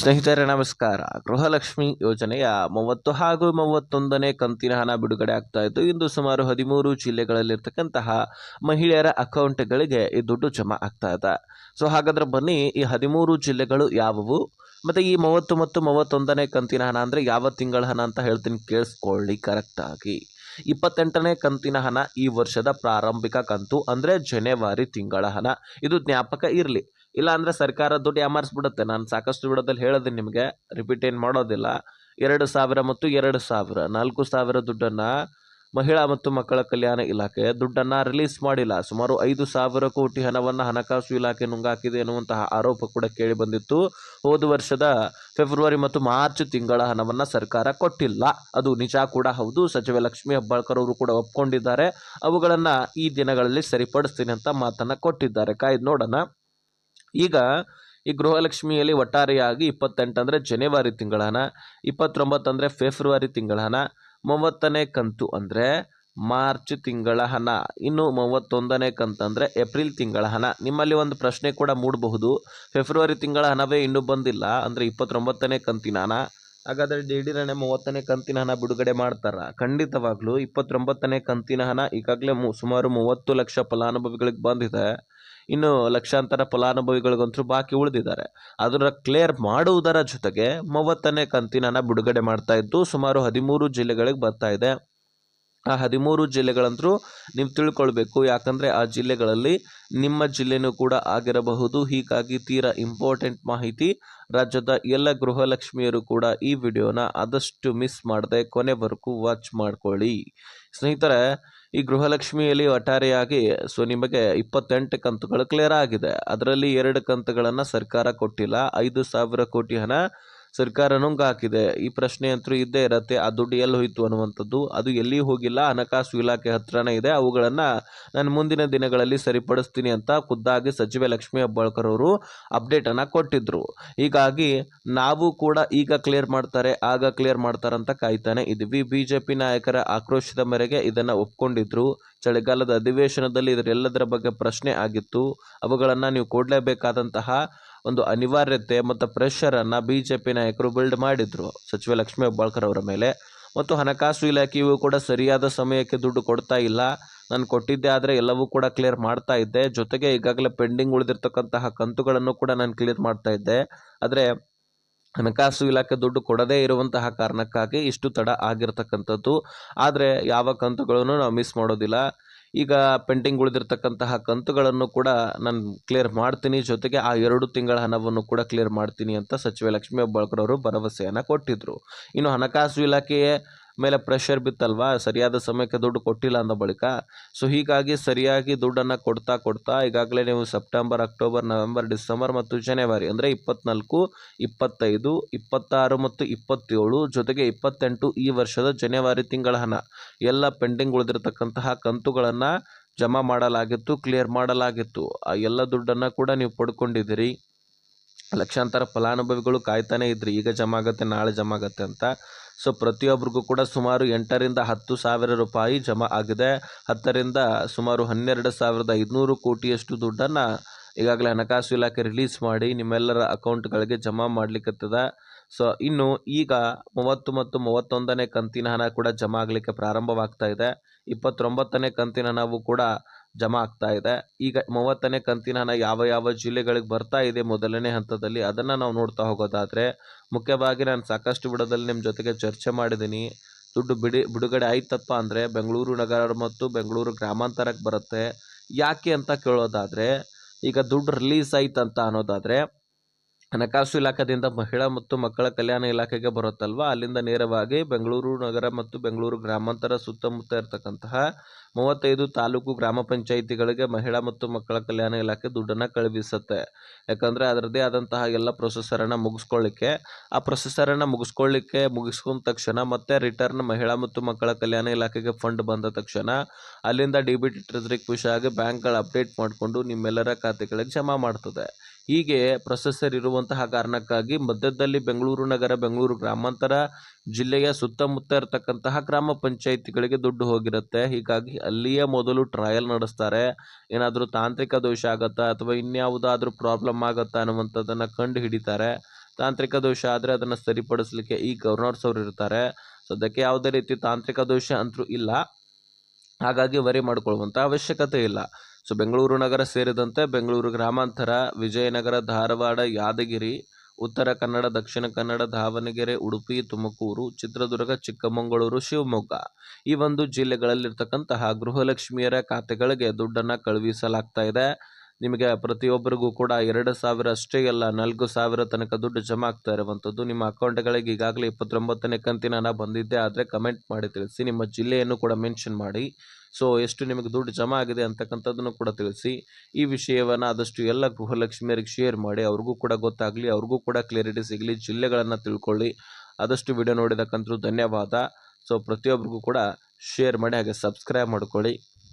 ಸ್ನೇಹಿತರೆ ನಮಸ್ಕಾರ. ಗೃಹಲಕ್ಷ್ಮಿ ಯೋಜನೆಯ 30 ಹಾಗೂ 31ನೇ ಕಂತಿನ ಹಣ ಬಿಡುಗಡೆ ಆಗ್ತಾ ಇದ್ದು, ಇಂದು ಸುಮಾರು 13 ಜಿಲ್ಲೆಗಳಲ್ಲಿರ್ತಕ್ಕಂತಹ ಮಹಿಳೆಯರ ಅಕೌಂಟ್ಗಳಿಗೆ ಈ ದುಡ್ಡು ಜಮಾ ಆಗ್ತಾ ಇದೆ. ಸೊ ಹಾಗಾದ್ರೆ ಬನ್ನಿ, ಈ 13 ಜಿಲ್ಲೆಗಳು ಯಾವುವು, ಮತ್ತೆ ಈ 30 ಮತ್ತು 31ನೇ ಕಂತಿನ ಹಣ ಅಂದರೆ ಯಾವ ತಿಂಗಳ ಹಣ ಅಂತ ಹೇಳ್ತೀನಿ, ಕೇಳಿಸ್ಕೊಳ್ಳಿ ಕರೆಕ್ಟಾಗಿ. 28ನೇ ಕಂತಿನ ಹಣ ಈ ವರ್ಷದ ಪ್ರಾರಂಭಿಕ ಕಂತು, ಅಂದರೆ ಜನವರಿ ತಿಂಗಳ ಹಣ. ಇದು ಜ್ಞಾಪಕ ಇರಲಿ, ಇಲ್ಲ ಅಂದರೆ ಸರ್ಕಾರ ದುಡ್ಡು ಯಾಮಾರಿಸ್ಬಿಡುತ್ತೆ. ನಾನು ಸಾಕಷ್ಟು ವಿಡಿಯೋದಲ್ಲಿ ಹೇಳಿದ್ದೀನಿ ನಿಮಗೆ, ರಿಪೀಟ್ ಏನು ಮಾಡೋದಿಲ್ಲ. 2,000 ಮತ್ತು 2,000 4,000 ದುಡ್ಡನ್ನು ಮಹಿಳಾ ಮತ್ತು ಮಕ್ಕಳ ಕಲ್ಯಾಣ ಇಲಾಖೆ ದುಡ್ಡನ್ನು ರಿಲೀಸ್ ಮಾಡಿಲ್ಲ. ಸುಮಾರು 5,000 ಕೋಟಿ ಹಣವನ್ನು ಹಣಕಾಸು ಇಲಾಖೆ ನುಂಗಾಕಿದೆ ಎನ್ನುವಂತಹ ಆರೋಪ ಕೂಡ ಕೇಳಿ ಬಂದಿತ್ತು. ಹೋದ ವರ್ಷದ ಫೆಬ್ರವರಿ ಮತ್ತು ಮಾರ್ಚ್ ತಿಂಗಳ ಹಣವನ್ನು ಸರ್ಕಾರ ಕೊಟ್ಟಿಲ್ಲ, ಅದು ನಿಜ ಕೂಡ ಹೌದು. ಸಚಿವೆ ಲಕ್ಷ್ಮೀ ಹೆಬ್ಬಾಳ್ಕರ್ ಅವರು ಕೂಡ ಒಪ್ಕೊಂಡಿದ್ದಾರೆ. ಅವುಗಳನ್ನು ಈ ದಿನಗಳಲ್ಲಿ ಸರಿಪಡಿಸ್ತೀನಿ ಅಂತ ಮಾತನ್ನು ಕೊಟ್ಟಿದ್ದಾರೆ. ಕಾಯ್ದು ನೋಡೋಣ. ಈಗ ಈ ಗೃಹಲಕ್ಷ್ಮಿಯಲ್ಲಿ ಒಟ್ಟಾರೆಯಾಗಿ 28 ಅಂದರೆ ಜನವರಿ ತಿಂಗಳ ಹಣ, 29 ಅಂದರೆ ಫೆಬ್ರವರಿ ತಿಂಗಳ ಹಣ, 30ನೇ ಕಂತು ಅಂದರೆ ಮಾರ್ಚ್ ತಿಂಗಳ ಹಣ, ಇನ್ನು 31ನೇ ಕಂತು ಅಂದರೆ ಏಪ್ರಿಲ್ ತಿಂಗಳ ಹಣ. ನಿಮ್ಮಲ್ಲಿ ಒಂದು ಪ್ರಶ್ನೆ ಕೂಡ ಮೂಡಬಹುದು, ಫೆಬ್ರವರಿ ತಿಂಗಳ ಹಣವೇ ಇನ್ನೂ ಬಂದಿಲ್ಲ, ಅಂದರೆ 29ನೇ ಕಂತಿನ ಹಣ, ಹಾಗಾದರೆ ದಿಢೀರನೆ 30ನೇ ಕಂತಿನ ಹಣ ಬಿಡುಗಡೆ ಮಾಡ್ತಾರ? ಖಂಡಿತವಾಗ್ಲೂ 29ನೇ ಕಂತಿನ ಹಣ ಈಗಾಗಲೇ ಸುಮಾರು 30 ಲಕ್ಷ ಫಲಾನುಭವಿಗಳಿಗೆ ಬಂದಿದೆ. ಇನ್ನು ಲಕ್ಷಾಂತರ ಫಲಾನುಭವಿಗಳಿಗಂತೂ ಬಾಕಿ ಉಳಿದಿದ್ದಾರೆ. ಅದರ ಕ್ಲಿಯರ್ ಮಾಡುವುದರ ಜೊತೆಗೆ 30ನೇ ಕಂತಿನ ಹಣ ಬಿಡುಗಡೆ ಮಾಡ್ತಾ ಇದ್ದು, ಸುಮಾರು 13 ಜಿಲ್ಲೆಗಳಿಗೆ ಬರ್ತಾ ಇದೆ. ಆ 13 ಜಿಲ್ಲೆಗಳಂತೂ ನೀವು ತಿಳ್ಕೊಳ್ಬೇಕು, ಯಾಕಂದರೆ ಆ ಜಿಲ್ಲೆಗಳಲ್ಲಿ ನಿಮ್ಮ ಜಿಲ್ಲೆನೂ ಕೂಡ ಆಗಿರಬಹುದು. ಹೀಗಾಗಿ ತೀರಾ ಇಂಪಾರ್ಟೆಂಟ್ ಮಾಹಿತಿ. ರಾಜ್ಯದ ಎಲ್ಲ ಗೃಹಲಕ್ಷ್ಮಿಯರು ಕೂಡ ಈ ವಿಡಿಯೋನ ಆದಷ್ಟು ಮಿಸ್ ಮಾಡದೆ ಕೊನೆವರೆಗೂ ವಾಚ್ ಮಾಡ್ಕೊಳ್ಳಿ. ಸ್ನೇಹಿತರೆ, ಈ ಗೃಹಲಕ್ಷ್ಮಿಯಲ್ಲಿ ಒಟ್ಟಾರೆಯಾಗಿ ನಿಮಗೆ 28 ಕಂತುಗಳು ಕ್ಲಿಯರ್ ಆಗಿದೆ. ಅದರಲ್ಲಿ 2 ಕಂತುಗಳನ್ನು ಸರ್ಕಾರ ಕೊಟ್ಟಿಲ್ಲ. 5,000 ಕೋಟಿ ಹಣ ಸರ್ಕಾರ ನುಂಗಾಕಿದೆ. ಈ ಪ್ರಶ್ನೆ ಅಂತೂ ಇದ್ದೇ ಇರತ್ತೆ, ಆ ದುಡ್ಡು ಎಲ್ಲಿ ಹೋಯಿತು ಅನ್ನುವಂಥದ್ದು. ಅದು ಎಲ್ಲಿ ಹೋಗಿಲ್ಲ, ಹಣಕಾಸು ಇಲಾಖೆ ಹತ್ರನೇ ಇದೆ. ಅವುಗಳನ್ನು ನಾನು ಮುಂದಿನ ದಿನಗಳಲ್ಲಿ ಸರಿಪಡಿಸ್ತೀನಿ ಅಂತ ಖುದ್ದಾಗಿ ಸಚಿವೆ ಲಕ್ಷ್ಮೀ ಹೆಬ್ಬಾಳ್ಕರ್ ಅವರು ಅಪ್ಡೇಟನ್ನು ಕೊಟ್ಟಿದ್ರು. ಹೀಗಾಗಿ ನಾವು ಕೂಡ ಈಗ ಕ್ಲಿಯರ್ ಮಾಡ್ತಾರೆ, ಆಗ ಕ್ಲಿಯರ್ ಮಾಡ್ತಾರೆ ಅಂತ ಕಾಯ್ತಾನೆ ಇದ್ದೀವಿ. BJP ನಾಯಕರ ಆಕ್ರೋಶದ ಮೇರೆಗೆ ಇದನ್ನು ಒಪ್ಕೊಂಡಿದ್ರು. ಚಳಿಗಾಲದ ಅಧಿವೇಶನದಲ್ಲಿ ಇದರೆಲ್ಲದರ ಬಗ್ಗೆ ಪ್ರಶ್ನೆ ಆಗಿತ್ತು. ಅವುಗಳನ್ನು ನೀವು ಕೊಡಲೇಬೇಕಾದಂತಹ ಒಂದು ಅನಿವಾರ್ಯತೆ ಮತ್ತು ಪ್ರೆಷರನ್ನು BJP ನಾಯಕರು ಬಿಲ್ಡ್ ಮಾಡಿದ್ರು ಸಚಿವೆ ಲಕ್ಷ್ಮೀ ಹೆಬ್ಬಾಳ್ಕರ್ ಅವರ ಮೇಲೆ. ಮತ್ತು ಹಣಕಾಸು ಇಲಾಖೆಯು ಕೂಡ ಸರಿಯಾದ ಸಮಯಕ್ಕೆ ದುಡ್ಡು ಕೊಡ್ತಾ ಇಲ್ಲ. ನಾನು ಕೊಟ್ಟಿದ್ದೆ ಆದರೆ ಎಲ್ಲವೂ ಕೂಡ ಕ್ಲಿಯರ್ ಮಾಡ್ತಾ ಇದ್ದೆ. ಜೊತೆಗೆ ಈಗಾಗಲೇ ಪೆಂಡಿಂಗ್ ಉಳಿದಿರ್ತಕ್ಕಂತಹ ಕಂತುಗಳನ್ನು ಕೂಡ ನಾನು ಕ್ಲಿಯರ್ ಮಾಡ್ತಾ ಇದ್ದೆ. ಆದರೆ ಹಣಕಾಸು ಇಲಾಖೆ ದುಡ್ಡು ಕೊಡದೇ ಇರುವಂತಹ ಕಾರಣಕ್ಕಾಗಿ ಇಷ್ಟು ತಡ ಆಗಿರ್ತಕ್ಕಂಥದ್ದು. ಆದರೆ ಯಾವ ಕಂತುಗಳನ್ನು ನಾವು ಮಿಸ್ ಮಾಡೋದಿಲ್ಲ. ಈಗ ಪೆಂಡಿಂಗ್ ಉಳಿದಿರ್ತಕ್ಕಂತಹ ಕಂತುಗಳನ್ನು ಕೂಡ ನಾನು ಕ್ಲಿಯರ್ ಮಾಡ್ತೀನಿ, ಜೊತೆಗೆ ಆ 2 ತಿಂಗಳ ಹಣವನ್ನು ಕೂಡ ಕ್ಲಿಯರ್ ಮಾಡ್ತೀನಿ ಅಂತ ಸಚಿವೆ ಲಕ್ಷ್ಮೀ ಹೆಬ್ಬಾಳ್ಕರ್ ಅವರು ಭರವಸೆಯನ್ನು ಕೊಟ್ಟಿದ್ರು. ಇನ್ನು ಹಣಕಾಸು ಇಲಾಖೆಯೇ ಮೇಲೆ ಪ್ರೆಷರ್ ಬಿತ್ತಲ್ವಾ, ಸರಿಯಾದ ಸಮಯಕ್ಕೆ ದುಡ್ಡು ಕೊಟ್ಟಿಲ್ಲ ಅಂದ ಬಳಿಕ. ಸೊ ಹೀಗಾಗಿ ಸರಿಯಾಗಿ ದುಡ್ಡನ್ನು ಕೊಡ್ತಾ ಈಗಾಗಲೇ ನೀವು ಸೆಪ್ಟೆಂಬರ್, ಅಕ್ಟೋಬರ್, ನವೆಂಬರ್, ಡಿಸೆಂಬರ್ ಮತ್ತು ಜನವರಿ ಅಂದರೆ 24, 25, 26 ಮತ್ತು 27 ಜೊತೆಗೆ 28 ಈ ವರ್ಷದ ಜನವರಿ ತಿಂಗಳ ಹಣ ಎಲ್ಲ ಪೆಂಡಿಂಗ್ ಉಳಿದಿರತಕ್ಕಂತಹ ಕಂತುಗಳನ್ನು ಜಮಾ ಮಾಡಲಾಗಿತ್ತು, ಕ್ಲಿಯರ್ ಮಾಡಲಾಗಿತ್ತು. ಆ ಎಲ್ಲ ದುಡ್ಡನ್ನು ಕೂಡ ನೀವು ಪಡ್ಕೊಂಡಿದ್ದೀರಿ. ಲಕ್ಷಾಂತರ ಫಲಾನುಭವಿಗಳು ಕಾಯ್ತಾನೆ ಇದ್ರಿ, ಈಗ ಜಮಾ ಆಗುತ್ತೆ, ನಾಳೆ ಜಮಾ ಆಗುತ್ತೆ ಅಂತ. ಸೊ ಪ್ರತಿಯೊಬ್ಬರಿಗೂ ಕೂಡ ಸುಮಾರು 8ರಿಂದ 10,000 ರೂಪಾಯಿ ಜಮಾ ಆಗಿದೆ. 10ರಿಂದ ಸುಮಾರು 12,500 ಕೋಟಿಯಷ್ಟು ದುಡ್ಡನ್ನು ಈಗಾಗಲೇ ಹಣಕಾಸು ಇಲಾಖೆ ರಿಲೀಸ್ ಮಾಡಿ ನಿಮ್ಮೆಲ್ಲರ ಅಕೌಂಟ್ಗಳಿಗೆ ಜಮಾ ಮಾಡಲಿಕ್ಕತ್ತದ. ಸೊ ಇನ್ನು ಈಗ 30 ಮತ್ತು 31ನೇ ಕಂತಿನ ಹಣ ಕೂಡ ಜಮಾ ಆಗಲಿಕ್ಕೆ ಪ್ರಾರಂಭವಾಗ್ತಾ ಇದೆ. 29ನೇ ಕಂತಿನ ಹಣವು ಕೂಡ ಜಮಾ ಆಗ್ತಾ ಇದೆ. ಈಗ 30ನೇ ಕಂತಿನ ಹಣ ಯಾವ ಯಾವ ಜಿಲ್ಲೆಗಳಿಗೆ ಬರ್ತಾ ಇದೆ ಮೊದಲನೇ ಹಂತದಲ್ಲಿ, ಅದನ್ನು ನಾವು ನೋಡ್ತಾ ಹೋಗೋದಾದರೆ, ಮುಖ್ಯವಾಗಿ ನಾನು ಸಾಕಷ್ಟು ವಿಡಿಯೋದಲ್ಲಿ ನಿಮ್ಮ ಜೊತೆಗೆ ಚರ್ಚೆ ಮಾಡಿದ್ದೀನಿ. ದುಡ್ಡು ಬಿಡುಗಡೆ ಆಯ್ತಪ್ಪ ಅಂದರೆ ಬೆಂಗಳೂರು ನಗರ ಮತ್ತು ಬೆಂಗಳೂರು ಗ್ರಾಮಾಂತರಕ್ಕೆ ಬರುತ್ತೆ. ಯಾಕೆ ಅಂತ ಕೇಳೋದಾದರೆ, ಈಗ ದುಡ್ಡು ರಿಲೀಸ್ ಆಯ್ತಂತ ಅನ್ನೋದಾದರೆ ಹಣಕಾಸು ಇಲಾಖೆಯಿಂದ ಮಹಿಳಾ ಮತ್ತು ಮಕ್ಕಳ ಕಲ್ಯಾಣ ಇಲಾಖೆಗೆ ಬರುತ್ತಲ್ವ, ಅಲ್ಲಿಂದ ನೇರವಾಗಿ ಬೆಂಗಳೂರು ನಗರ ಮತ್ತು ಬೆಂಗಳೂರು ಗ್ರಾಮಾಂತರ ಸುತ್ತಮುತ್ತ ಇರತಕ್ಕಂತಹ 35 ತಾಲೂಕು ಗ್ರಾಮ ಪಂಚಾಯಿತಿಗಳಿಗೆ ಮಹಿಳಾ ಮತ್ತು ಮಕ್ಕಳ ಕಲ್ಯಾಣ ಇಲಾಖೆ ದುಡ್ಡನ್ನು ಕಳುಹಿಸುತ್ತೆ. ಯಾಕಂದರೆ ಅದರದ್ದೇ ಆದಂತಹ ಎಲ್ಲ ಪ್ರೊಸೆಸರನ್ನು ಮುಗಿಸ್ಕೊಳ್ಳಿಕ್ಕೆ, ಆ ಪ್ರೊಸೆಸರನ್ನು ಮುಗಿಸ್ಕೊಂಡ ತಕ್ಷಣ ಮತ್ತೆ ರಿಟರ್ನ್ ಮಹಿಳಾ ಮತ್ತು ಮಕ್ಕಳ ಕಲ್ಯಾಣ ಇಲಾಖೆಗೆ ಫಂಡ್ ಬಂದ ತಕ್ಷಣ ಅಲ್ಲಿಂದ DBT ಟ್ರೆಜರಿ ಖುಷಿ ಆಗಿ ಬ್ಯಾಂಕ್ಗಳು ಅಪ್ಡೇಟ್ ಮಾಡಿಕೊಂಡು ನಿಮ್ಮೆಲ್ಲರ ಖಾತೆಗಳಿಗೆ ಜಮಾ ಮಾಡ್ತದೆ. ಹೀಗೆ ಪ್ರೊಸೆಸರ್ ಇರುವಂತಹ ಕಾರಣಕ್ಕಾಗಿ ಮಧ್ಯದಲ್ಲಿ ಬೆಂಗಳೂರು ನಗರ, ಬೆಂಗಳೂರು ಗ್ರಾಮಾಂತರ ಜಿಲ್ಲೆಯ ಸುತ್ತಮುತ್ತ ಇರತಕ್ಕಂತಹ ಗ್ರಾಮ ಪಂಚಾಯಿತಿಗಳಿಗೆ ದುಡ್ಡು ಹೋಗಿರುತ್ತೆ. ಹೀಗಾಗಿ ಅಲ್ಲಿಯೇ ಮೊದಲು ಟ್ರಯಲ್ ನಡೆಸ್ತಾರೆ. ಏನಾದರೂ ತಾಂತ್ರಿಕ ದೋಷ ಆಗುತ್ತಾ ಅಥವಾ ಇನ್ಯಾವುದಾದ್ರೂ ಪ್ರಾಬ್ಲಮ್ ಆಗುತ್ತಾ ಅನ್ನುವಂಥದ್ದನ್ನು ಕಂಡು ಹಿಡಿತಾರೆ. ತಾಂತ್ರಿಕ ದೋಷ ಆದರೆ ಅದನ್ನು ಸರಿಪಡಿಸಲಿಕ್ಕೆ ಈ ಗವರ್ನರ್ಸ್ ಅವರು ಇರ್ತಾರೆ. ಸದ್ಯಕ್ಕೆ ಯಾವುದೇ ರೀತಿ ತಾಂತ್ರಿಕ ದೋಷ ಅಂತೂ ಇಲ್ಲ, ಹಾಗಾಗಿ ವರಿ ಮಾಡಿಕೊಳ್ಳುವಂಥ ಅವಶ್ಯಕತೆ ಇಲ್ಲ. ಸೊ ಬೆಂಗಳೂರು ನಗರ ಸೇರಿದಂತೆ ಬೆಂಗಳೂರು ಗ್ರಾಮಾಂತರ, ವಿಜಯನಗರ, ಧಾರವಾಡ, ಯಾದಗಿರಿ, ಉತ್ತರ ಕನ್ನಡ, ದಕ್ಷಿಣ ಕನ್ನಡ, ದಾವಣಗೆರೆ, ಉಡುಪಿ, ತುಮಕೂರು, ಚಿತ್ರದುರ್ಗ, ಚಿಕ್ಕಮಗಳೂರು, ಶಿವಮೊಗ್ಗ ಈ ಒಂದು ಜಿಲ್ಲೆಗಳಲ್ಲಿರ್ತಕ್ಕಂತಹ ಗೃಹಲಕ್ಷ್ಮಿಯರ ಖಾತೆಗಳಿಗೆ ದುಡ್ಡನ್ನು ಕಳುಹಿಸಲಾಗ್ತಾ ಇದೆ. ನಿಮಗೆ ಪ್ರತಿಯೊಬ್ಬರಿಗೂ ಕೂಡ 2,000 ಅಷ್ಟೇ ಅಲ್ಲ, 4,000 ತನಕ ದುಡ್ಡು ಜಮಾ ಆಗ್ತಾ ಇರುವಂಥದ್ದು. ನಿಮ್ಮ ಅಕೌಂಟ್ಗಳಿಗೆ ಈಗಾಗಲೇ 29ನೇ ಕಂತಿನ ಹಣ ಬಂದಿದ್ದೆ ಆದರೆ ಕಮೆಂಟ್ ಮಾಡಿ ತಿಳಿಸಿ. ನಿಮ್ಮ ಜಿಲ್ಲೆಯನ್ನು ಕೂಡ ಮೆನ್ಷನ್ ಮಾಡಿ. ಸೊ ಎಷ್ಟು ನಿಮಗೆ ದುಡ್ಡು ಜಮಾ ಆಗಿದೆ ಅಂತಕ್ಕಂಥದ್ದನ್ನು ಕೂಡ ತಿಳಿಸಿ. ಈ ವಿಷಯವನ್ನು ಆದಷ್ಟು ಎಲ್ಲ ಗೃಹಲಕ್ಷ್ಮಿಯರಿಗೆ ಶೇರ್ ಮಾಡಿ, ಅವ್ರಿಗೂ ಕೂಡ ಗೊತ್ತಾಗಲಿ, ಅವ್ರಿಗೂ ಕೂಡ ಕ್ಲಿಯರಿಟಿ ಸಿಗಲಿ, ಜಿಲ್ಲೆಗಳನ್ನು ತಿಳ್ಕೊಳ್ಳಿ. ಆದಷ್ಟು ವಿಡಿಯೋ ನೋಡಿದಕ್ಕಂತೂ ಧನ್ಯವಾದ. ಸೊ ಪ್ರತಿಯೊಬ್ಬರಿಗೂ ಕೂಡ ಶೇರ್ ಮಾಡಿ, ಹಾಗೆ ಸಬ್ಸ್ಕ್ರೈಬ್ ಮಾಡ್ಕೊಳ್ಳಿ.